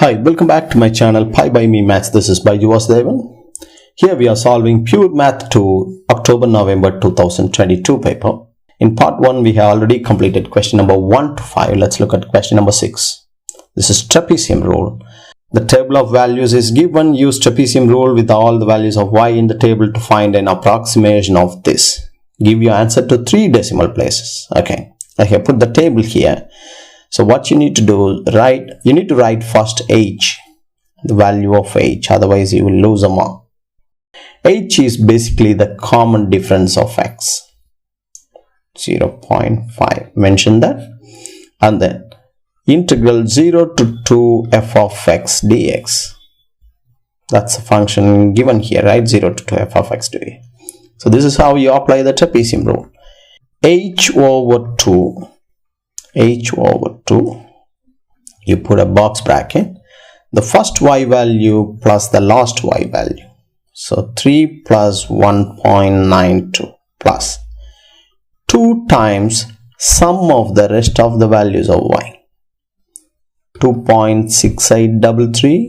Hi, welcome back to my channel pibyme Maths. This is Devan. Here we are solving Pure Math 2 October-November 2022 paper. In part 1 we have already completed question number 1 to 5. Let's look at question number 6. This is trapezium rule. The table of values is given. Use trapezium rule with all the values of y in the table to find an approximation of this. Give your answer to 3 decimal places. Okay, I have put the table here. So what you need to do, you need to write first h, the value of h, otherwise you will lose a mark. H is basically the common difference of x, 0.5, mention that. And then integral 0 to 2 f of x dx. That's a function given here, right? 0 to 2 f of x dx. So this is how you apply the trapezium rule. H over 2, you put a box bracket, the first y value plus the last y value. So 3 plus 1.92 plus 2 times sum of the rest of the values of y. 2.6833,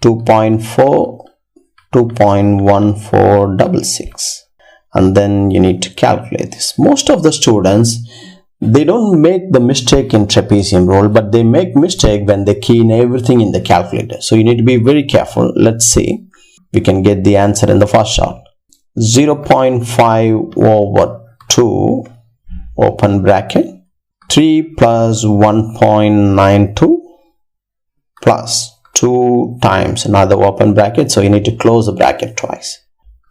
2.4, 2.1466. And then you need to calculate this. Most of the students, they don't make the mistake in trapezium rule, but they make mistake when they key in everything in the calculator. So you need to be very careful. Let's see. We can get the answer in the first shot. 0.5 over 2, open bracket, 3 plus 1.92 plus 2 times another open bracket. So you need to close the bracket twice.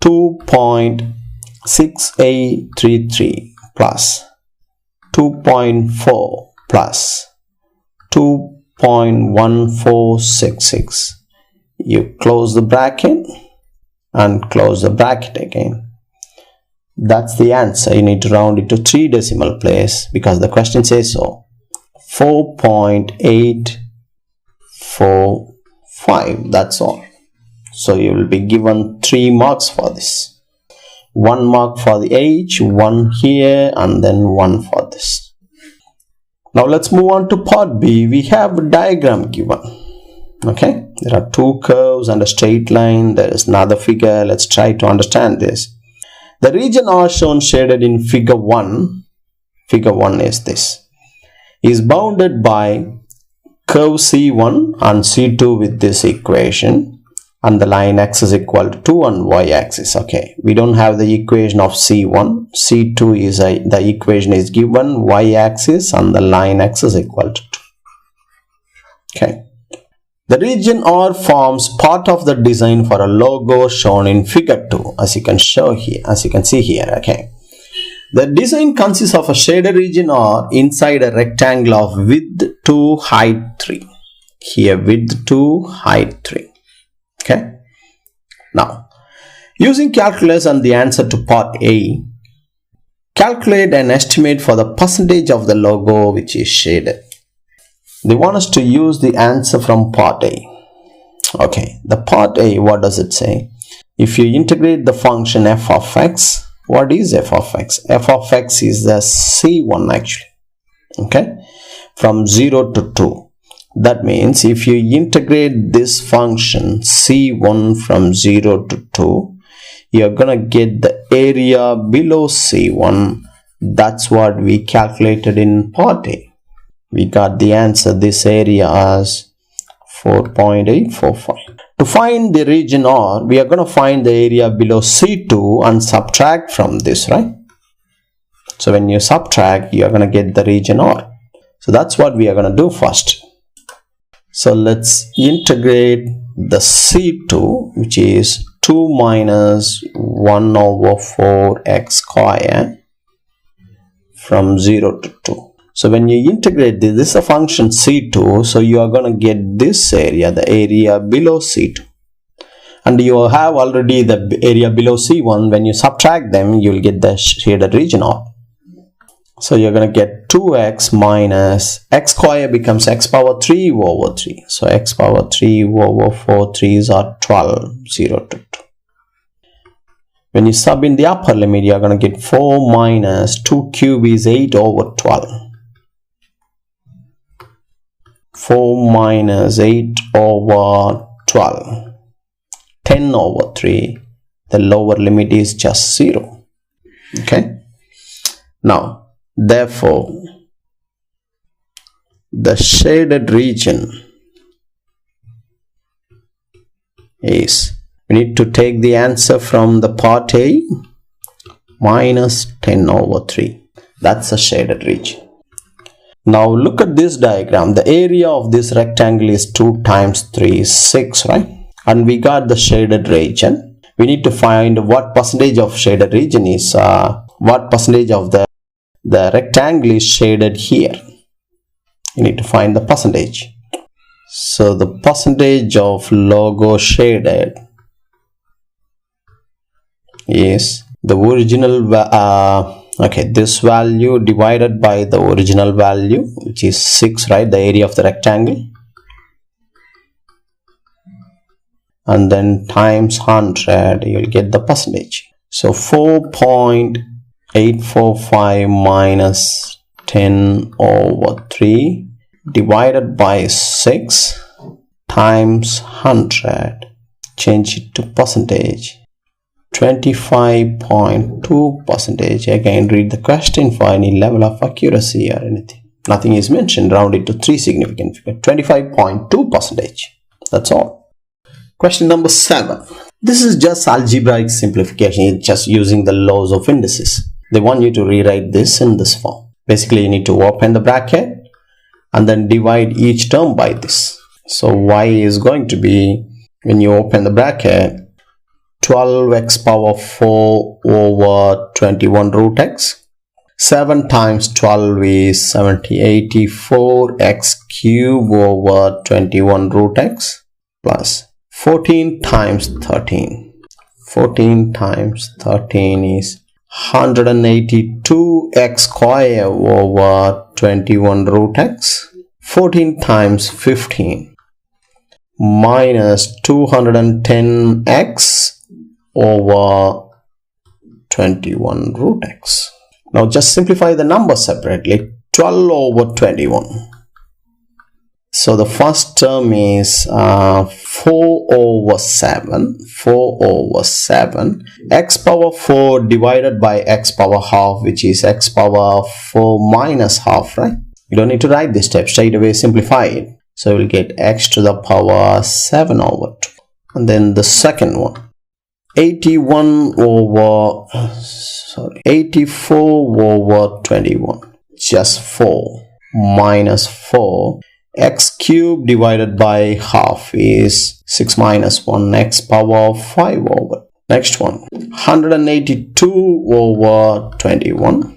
2.6833 plus 2.4 plus 2.1466. You close the bracket and close the bracket again. That's the answer. You need to round it to 3 decimal place because the question says so. 4.845. That's all. So you will be given 3 marks for this. 1 mark for the H, 1 here, and then 1 for this. Now let's move on to part B. We have a diagram given. Okay, there are 2 curves and a straight line. There is another figure. Let's try to understand this. The region R shown shaded in figure 1 is this, is bounded by curve C1 and C2 with this equation. And the line x is equal to 2 on y-axis. Okay, we don't have the equation of C1. C2 is the equation is given, y-axis, and the line x is equal to 2. Okay, the region R forms part of the design for a logo shown in figure 2, as you can see here. Okay, the design consists of a shaded region R inside a rectangle of width 2, height 3. Here, width 2, height 3. Okay, now using calculus and the answer to part A, calculate an estimate for the percentage of the logo which is shaded. They want us to use the answer from part A. Okay, the part A, what does it say? If you integrate the function f of x, what is f of x? F of x is the C1 actually. Okay, from 0 to 2. That means if you integrate this function C1 from 0 to 2, you're gonna get the area below C1. That's what we calculated in part A. We got the answer, this area as 4.845. To find the region R, we are gonna find the area below C2 and subtract from this, right? So when you subtract, you're gonna get the region R. So that's what we are gonna do first. So let's integrate the C2, which is 2 minus 1 over 4x square from 0 to 2. So when you integrate this is a function C2, so you are going to get this area, the area below C2. And you have already the area below C1. When you subtract them, you will get the shaded region R. So you're going to get 2x minus x square becomes x power 3 over 3. So x power 3 over 4 3s are 12, 0 to 2. When you sub in the upper limit, you're going to get 4 minus 2 cube is 8 over 12. 4 minus 8 over 12. 10 over 3. The lower limit is just 0. Okay. Now, therefore, the shaded region is, we need to take the answer from the part A, minus 10 over 3. That's a shaded region. Now look at this diagram. The area of this rectangle is 2 times 3 is 6, right? And we got the shaded region. We need to find what percentage of shaded region is, what percentage of the rectangle is shaded here. You need to find the percentage. So the percentage of logo shaded is the original, this value divided by the original value, which is 6, right? The area of the rectangle. And then times 100, you'll get the percentage. So 4.845 minus 10 over 3 divided by 6 times 100. Change it to percentage. 25.2%. Again, read the question for any level of accuracy or anything. Nothing is mentioned. Round it to 3 significant figures. 25.2%. That's all. Question number 7. This is just algebraic simplification. It's just using the laws of indices. They want you to rewrite this in this form. Basically, you need to open the bracket and then divide each term by this. So y is going to be, when you open the bracket, 12x power 4 over 21 root x. 7 times 12 is 84x cube over 21 root x plus 14 times 13. 14 times 13 is 182x square over 21 root x. 14 times 15 minus 210x over 21 root x. Now just simplify the numbers separately. 12 over 21. So the first term is 4 over 7. 4 over 7. X power 4 divided by x power half, which is x power 4 minus half, right? You don't need to write this step. Straight away simplify it. So we'll get x to the power 7 over 2. And then the second one. 84 over 21, just 4 minus 4, x cubed divided by half is 6 minus 1, x power 5 over. Next one, 182 over 21,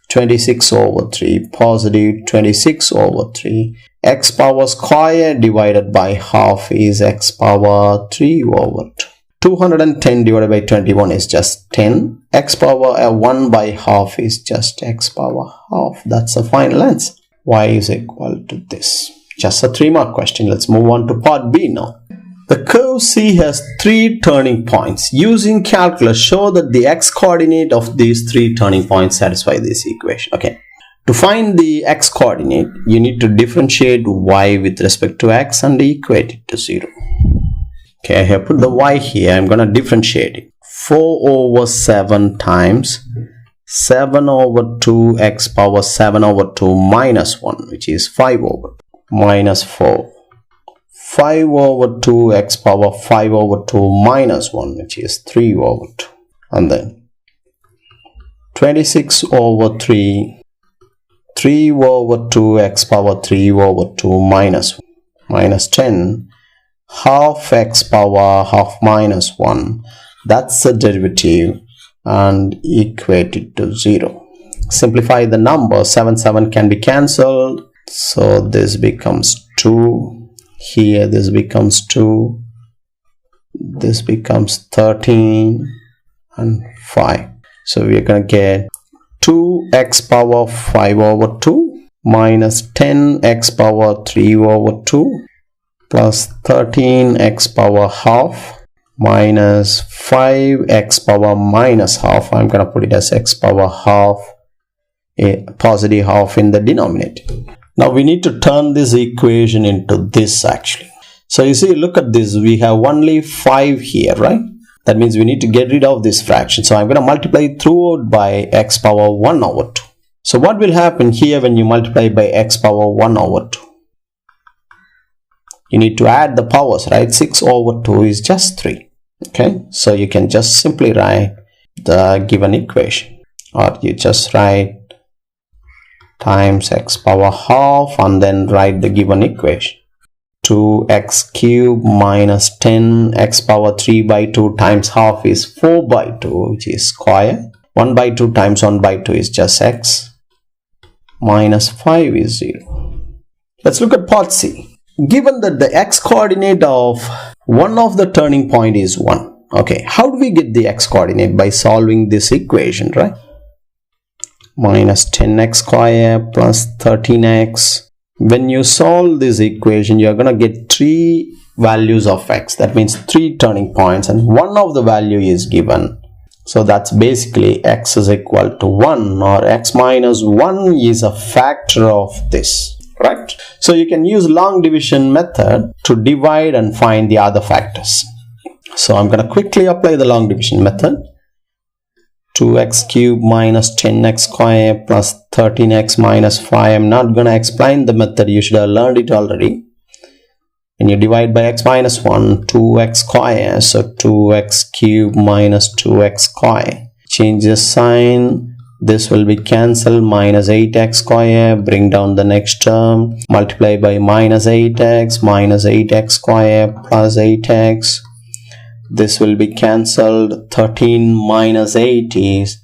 26 over 3, positive 26 over 3, x power square divided by half is x power 3 over 2. 210 divided by 21 is just 10. X power 1 by half is just x power half. That's the final answer. Y is equal to this. Just a 3-mark question. Let's move on to part B now. The curve C has 3 turning points. Using calculus, show that the x coordinate of these 3 turning points satisfy this equation. Okay. To find the x coordinate, you need to differentiate y with respect to x and equate it to 0. Okay, I have put the y here. I'm going to differentiate it. 4 over 7 times 7 over 2 x power 7 over 2 minus 1, which is 5 over, minus 4. 5 over 2 x power 5 over 2 minus 1, which is 3 over 2. And then 26 over 3, 3 over 2 x power 3 over 2 minus 1, minus 10. Half x power half minus 1, that's the derivative, and equate it to 0. Simplify the number. 7 can be cancelled, so this becomes 2. Here this becomes 2. This becomes 13 and 5. So we are going to get 2x power 5 over 2 minus 10x power 3 over 2 plus 13x power half minus 5x power minus half. I'm going to put it as x power half, a positive half in the denominator. Now we need to turn this equation into this actually. So you see, look at this, we have only 5 here, right? That means we need to get rid of this fraction. So I'm going to multiply throughout by x power 1 over 2. So what will happen here when you multiply by x power 1 over 2? You need to add the powers, right? 6 over 2 is just 3. Okay, so you can just simply write the given equation, or you just write times x power half and then write the given equation. 2x cubed minus 10 x power 3 by 2 times half is 4 by 2, which is square. 1 by 2 times 1 by 2 is just x. Minus 5 is 0. Let's look at part C. Given that the x coordinate of one of the turning point is 1. Okay, how do we get the x coordinate? By solving this equation, right? Minus 10x square plus 13x. When you solve this equation, you are going to get 3 values of x. That means 3 turning points, and one of the value is given. So that's basically x is equal to 1, or x minus 1 is a factor of this, right? So you can use long division method to divide and find the other factors. So I'm going to quickly apply the long division method. 2x cubed minus 10x square plus 13x minus 5. I'm not going to explain the method, you should have learned it already. When you divide by x minus 1, 2x square, so 2x cubed minus 2x square. Change the sign, this will be cancelled, minus 8x square, bring down the next term, multiply by minus 8x square plus 8x. This will be cancelled. 13 minus 8 is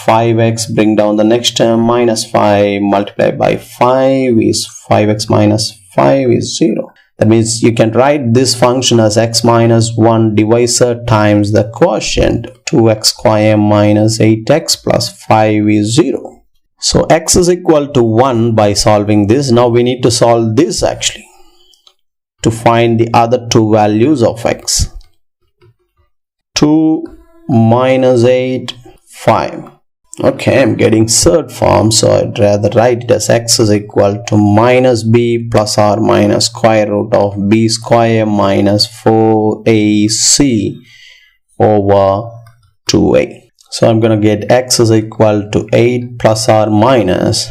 5x. Bring down the next term, minus 5. Multiply by 5 is 5x minus 5 is 0. That means you can write this function as x minus 1 divisor times the quotient. 2x square minus 8x plus 5 is 0. So x is equal to 1 by solving this. Now we need to solve this actually to find the other 2 values of x. 2 minus 8, 5. Okay, I'm getting third form, so I'd rather write it as x is equal to minus b plus or minus square root of b square minus 4ac over 2a. So I'm going to get x is equal to 8 plus or minus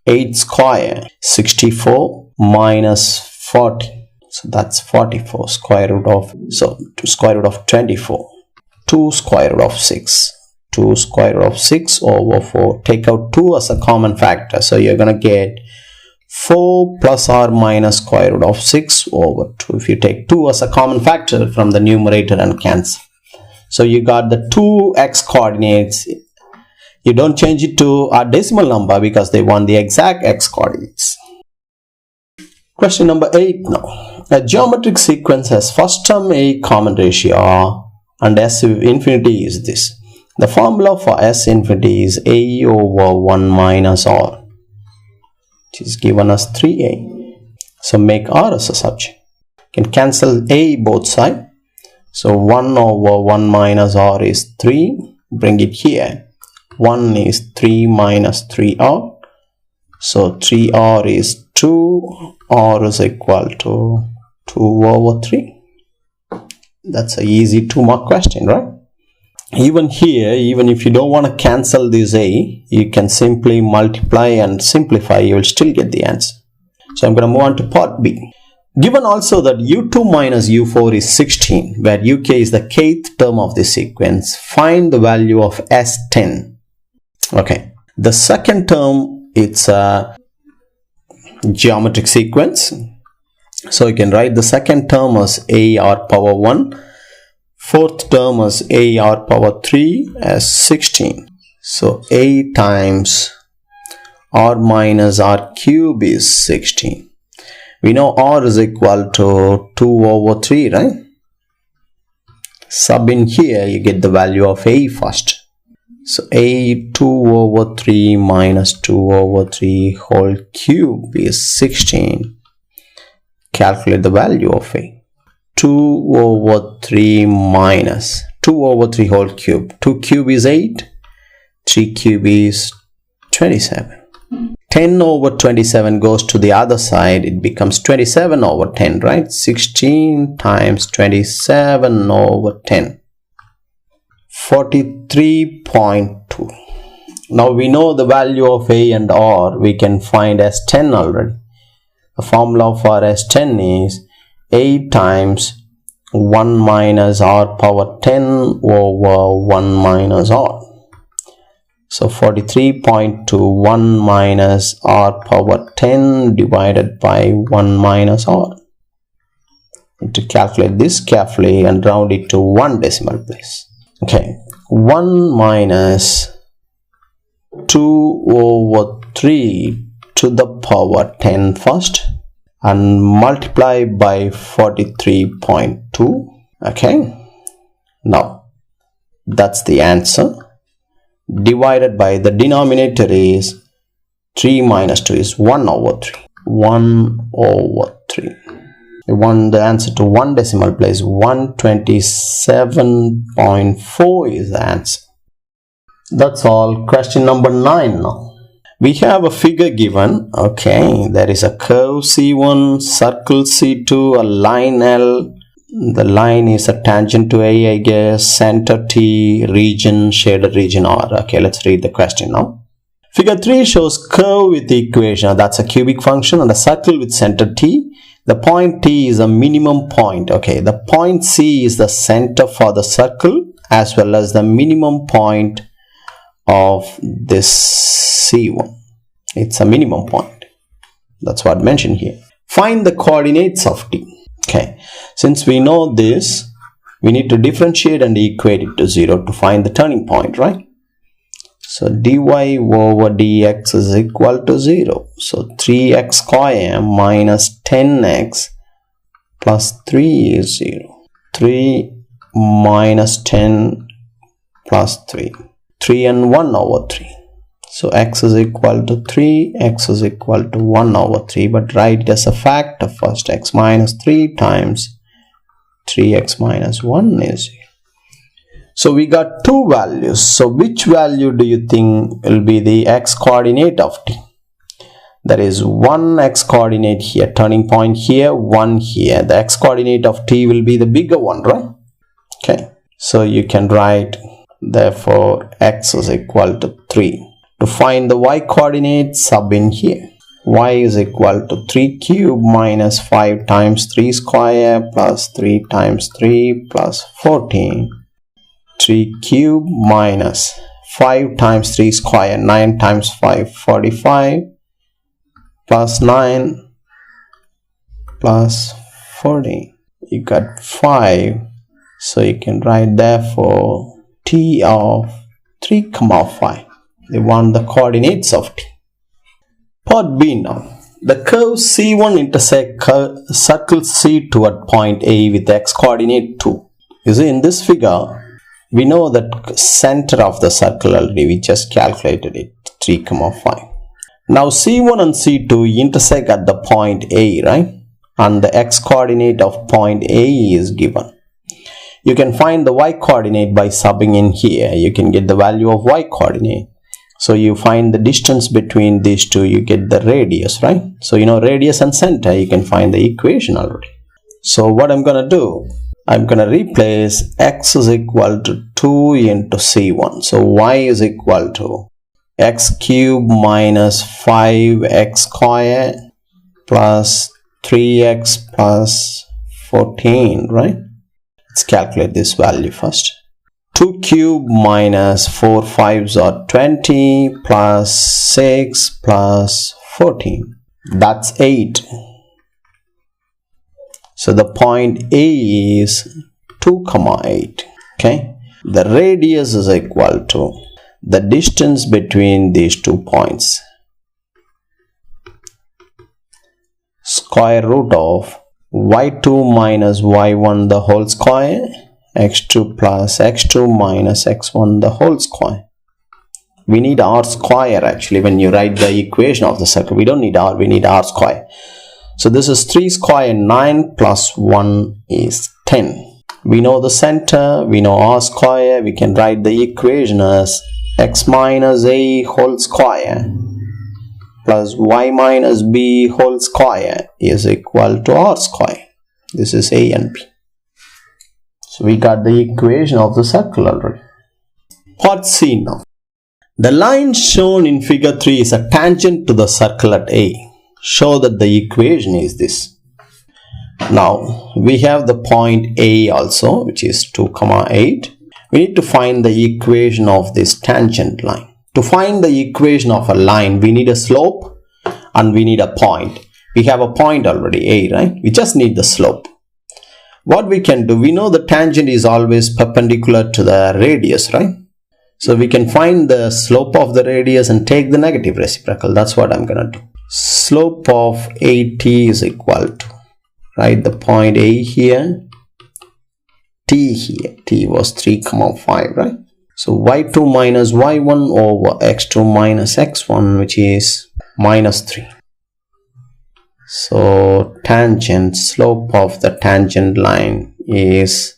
8 square, 64 minus 40. So that's 44 square root of, so to square root of 24. 2 square root of 6. 2 square root of 6 over 4. Take out 2 as a common factor. So you're going to get 4 plus or minus square root of 6 over 2. If you take 2 as a common factor from the numerator and cancel. So you got the 2x coordinates. You don't change it to a decimal number because they want the exact x coordinates. Question number 8 now. A geometric sequence has first term a common ratio and S infinity is this. The formula for S infinity is A over 1 minus R, which is given as 3A. So make R as a subject. You can cancel A both sides. So 1 over 1 minus R is 3. Bring it here. 1 is 3 minus 3R. So 3R is 2. R is equal to 2 over 3. That's an easy 2-mark question, right? Even here, even if you don't want to cancel this A, you can simply multiply and simplify, you will still get the answer. So I'm going to move on to part B. Given also that U2 minus U4 is 16, where UK is the kth term of the sequence, find the value of S10. Okay, the second term, it's a geometric sequence. So you can write the second term as AR power 1. Fourth term as AR power 3 as 16. So A times R minus R cube is 16. We know R is equal to 2 over 3, right? Sub in here, you get the value of A first. So A 2 over 3 minus 2 over 3 whole cube is 16. Calculate the value of A. 2 over 3 minus 2 over 3 whole cube. 2 cube is 8. 3 cube is 27. 10 over 27 goes to the other side, it becomes 27 over 10, right? 16 times 27 over 10. 43.2. Now we know the value of A and R. We can find as 10 already. The formula for S10 is A times 1 minus R power 10 over 1 minus R. So 43.2, 1 minus R power 10 divided by 1 minus R. Need to calculate this carefully and round it to 1 decimal place. Okay, 1 minus 2 over 3 to the power 10 first and multiply by 43.2. Okay, now that's the answer. Divided by the denominator is 3 minus 2 is 1 over 3. 1 over 3. We want the answer to 1 decimal place. 127.4 is the answer. That's all. Question number 9 now. We have a figure given. Okay, there is a curve C1, circle C2, a line L. The line is a tangent to A, I guess. Center T, region, shaded region R. Okay, let's read the question now. Figure 3 shows curve with the equation. That's a cubic function and a circle with center T. The point T is a minimum point. Okay, the point C is the center for the circle as well as the minimum point of this C1. It's a minimum point. That's what mentioned here. Find the coordinates of T. Okay, since we know this, we need to differentiate and equate it to 0 to find the turning point, right? So dy over dx is equal to 0. So 3x square minus 10x plus 3 is 0. 3 minus 10 plus 3. 3 and 1 over 3. So x is equal to 3, x is equal to 1 over 3. But write it as a factor first. X minus 3 times 3x minus 1 is 0. So we got two values. So which value do you think will be the x coordinate of T? There is one x coordinate here, turning point here, 1 here. The x coordinate of T will be the bigger one, right? Okay. So you can write, therefore, x is equal to 3. To find the y coordinate, sub in here. Y is equal to 3 cube minus 5 times 3 square plus 3 times 3 plus 14. 3 cube minus 5 times 3 square, 9 times 5, 45, plus 9 plus 14. You got 5. So you can write therefore T of 3, 5. They want the coordinates of T. Part B now. The curve C1 intersects circle C2 at point A with x coordinate 2. You see, in this figure, we know that center of the circle already. We just calculated it, 3, 5. Now C1 and C2 intersect at the point A, right? And the x coordinate of point A is given. You can find the y coordinate by subbing in here. You can get the value of y coordinate. So you find the distance between these two, you get the radius, right? So you know radius and center, you can find the equation already. So what I'm going to do, I'm going to replace x is equal to 2 into C1. So y is equal to x cube minus 5x square plus 3x plus 14, right? Let's calculate this value first. 2 cube minus 4 5s are 20 plus 6 plus 14. That's 8. So the point A is 2, 8. Okay. The radius is equal to the distance between these 2 points. Square root of y2 minus y1 the whole square, x2 plus x2 minus x1 the whole square. We need r square actually when you write the equation of the circle. We don't need r, we need r square. So this is 3 square, 9 plus 1 is 10. We know the center, we know r square. We can write the equation as x minus a whole square plus y minus b whole square is equal to r square. This is a and b. So we got the equation of the circle already. Part C now. The line shown in figure 3 is a tangent to the circle at A. Show that the equation is this. Now we have the point A also, which is 2, 8. We need to find the equation of this tangent line. To find the equation of a line, we need a slope and we need a point. We have a point already, A, right? We just need the slope. What we can do, we know the tangent is always perpendicular to the radius, right? So we can find the slope of the radius and take the negative reciprocal. That's what I'm going to do. Slope of AT is equal to, right, the point A here, T here. T was 3, 5, right? So y2 minus y1 over x2 minus x1, which is minus 3. So tangent, slope of the tangent line is,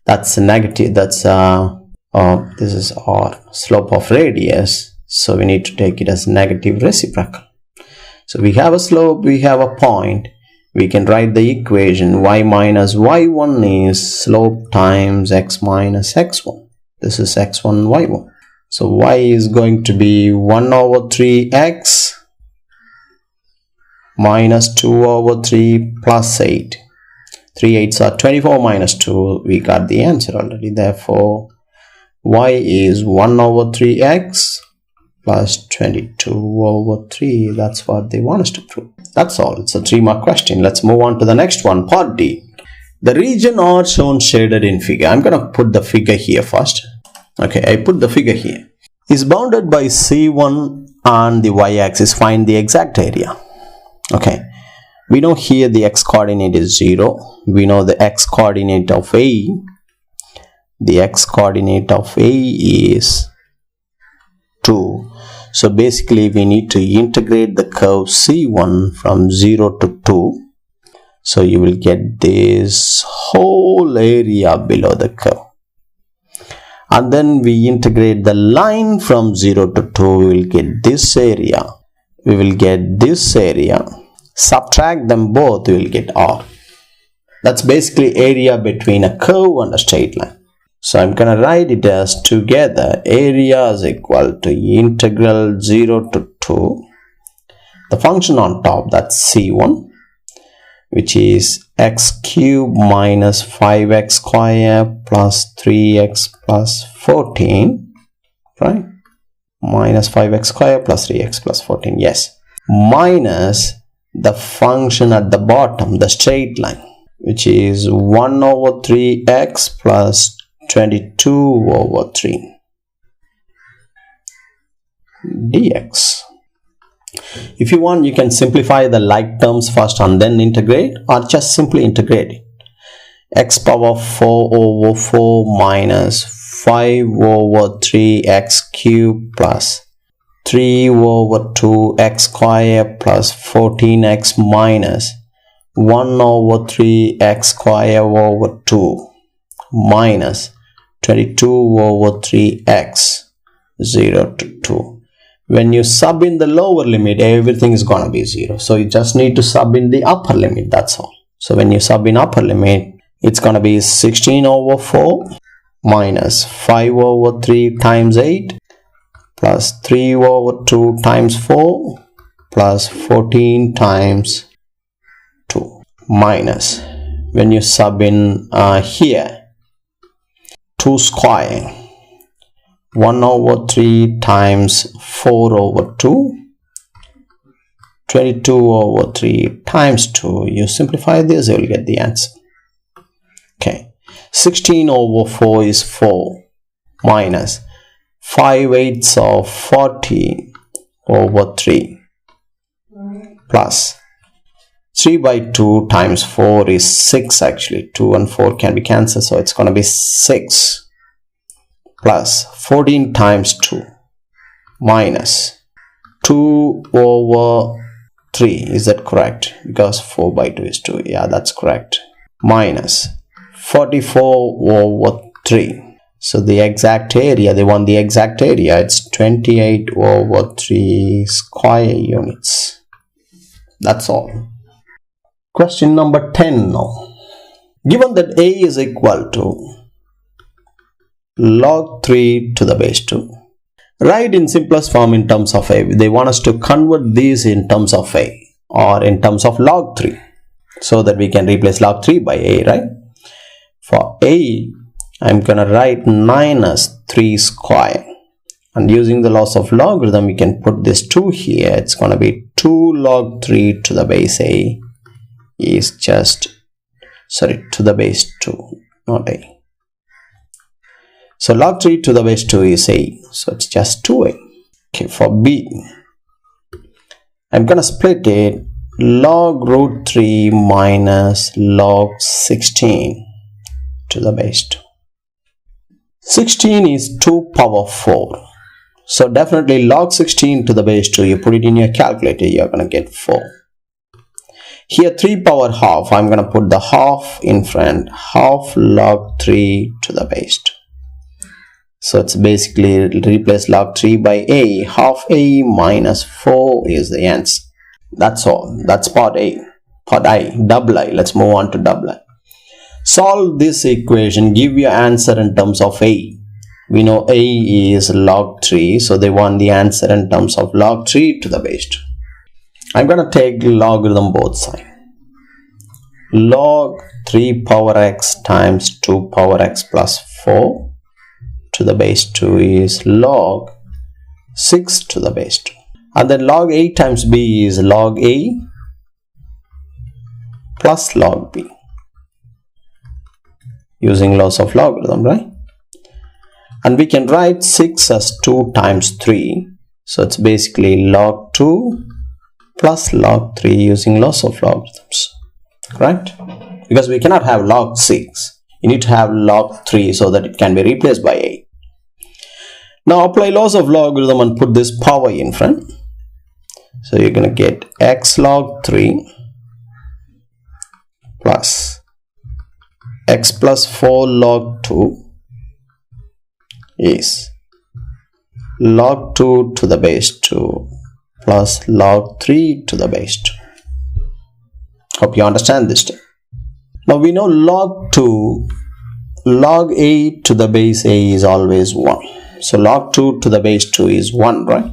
that's negative, that's this is r, slope of radius, so we need to take it as negative reciprocal. So we have a slope, we have a point, we can write the equation y minus y1 is slope times x minus x1. This is x1 y1. So y is going to be 1 over 3x minus 2 over 3 plus 8. 3 8s are 24 minus 2. We got the answer already. Therefore y is 1 over 3x plus 22 over 3. That's what they want us to prove. That's all. It's a 3-mark question. Let's move on to the next one, part D. The region R shown shaded in figure. I'm going to put the figure here first. Okay, I put the figure here. Is bounded by C1 and the y-axis. Find the exact area. Okay, we know here the x-coordinate is 0. We know the x-coordinate of A. The x-coordinate of A is 2. So basically we need to integrate the curve C1 from 0 to 2. So you will get this whole area below the curve. And then we integrate the line from 0 to 2. We will get this area. We will get this area. Subtract them both, we will get R. That's basically area between a curve and a straight line. So I'm going to write it as together area is equal to integral 0 to 2. The function on top, that's C1, which is x cubed minus 5x square plus 3x plus 14, right? Minus 5x square plus 3x plus 14, yes. Minus the function at the bottom, the straight line, which is 1 over 3x plus 22 over 3 dx. If you want, you can simplify the like terms first and then integrate, or just simply integrate it. X power 4 over 4 minus 5 over 3x cubed plus 3 over 2x square plus 14x minus 1 over 3x square over 2 minus 22 over 3x 0 to 2. When you sub in the lower limit, everything is going to be 0. So you just need to sub in the upper limit, that's all. So when you sub in upper limit, it's going to be 16 over 4 minus 5 over 3 times 8 plus 3 over 2 times 4 plus 14 times 2 minus, when you sub in here, 2 square, 1 over 3 times 4 over 2, 22 over 3 times 2. You simplify this, you will get the answer. Okay, 16 over 4 is 4 minus 5/8 of 40 over 3 plus 3 by 2 times 4 is 6 actually. 2 and 4 can be cancelled, so it's going to be 6 plus 14 times 2 minus 2 over 3. Is that correct? Because 4 by 2 is 2. Yeah, that's correct. Minus 44 over 3. So the exact area, they want the exact area. It's 28 over 3 square units. That's all. Question number 10 now. Given that A is equal to log 3 to the base 2. Write in simplest form in terms of A. They want us to convert these in terms of A or in terms of log 3. So that we can replace log 3 by A, right? For A, I'm going to write 9 as 3 square. And using the laws of logarithm, we can put this 2 here. It's going to be 2 log 3 to the base A is just, to the base 2, not A. So log 3 to the base 2 is A. So it's just 2A. Okay, for B, I'm going to split it log root 3 minus log 16 to the base 2. 16 is 2 power 4. So definitely log 16 to the base 2, you put it in your calculator, you're going to get 4. Here 3 power half, I'm going to put the half in front, half log 3 to the base 2. So it's basically replace log 3 by A, half A minus 4 is the answer. That's all. That's part A. Part I, double I. Let's move on to double I. Solve this equation, give your answer in terms of A. We know A is log 3, so they want the answer in terms of log 3 to the base 2. I'm going to take logarithm both sides. Log 3 power x times 2 power x plus 4 to the base 2 is log 6 to the base 2. And then log A times B is log A plus log B. Using laws of logarithm, right? And we can write 6 as 2 times 3. So it's basically log 2 plus log 3 using laws of logarithms, right? Because we cannot have log 6. You need to have log 3 so that it can be replaced by A. Now apply laws of logarithm and put this power in front. So you're going to get x log 3 plus x plus 4 log 2 is log 2 to the base 2 plus log 3 to the base 2. Hope you understand this step. Now we know log 2, log A to the base A is always 1. So log 2 to the base 2 is 1, right?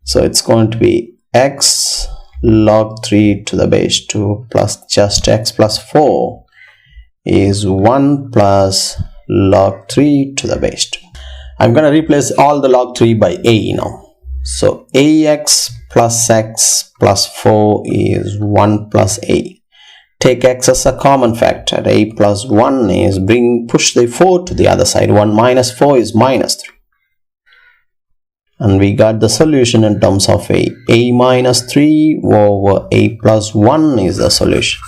So it's going to be x log 3 to the base 2 plus just x plus 4 is 1 plus log 3 to the base 2. I'm going to replace all the log 3 by A now. So ax plus x plus 4 is 1 plus A. Take x as a common factor. A plus 1 is push the 4 to the other side. 1 minus 4 is minus 3. And we got the solution in terms of A. A minus 3 over A plus 1 is the solution.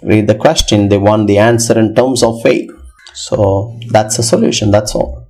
Read the question. They want the answer in terms of A. So that's the solution. That's all.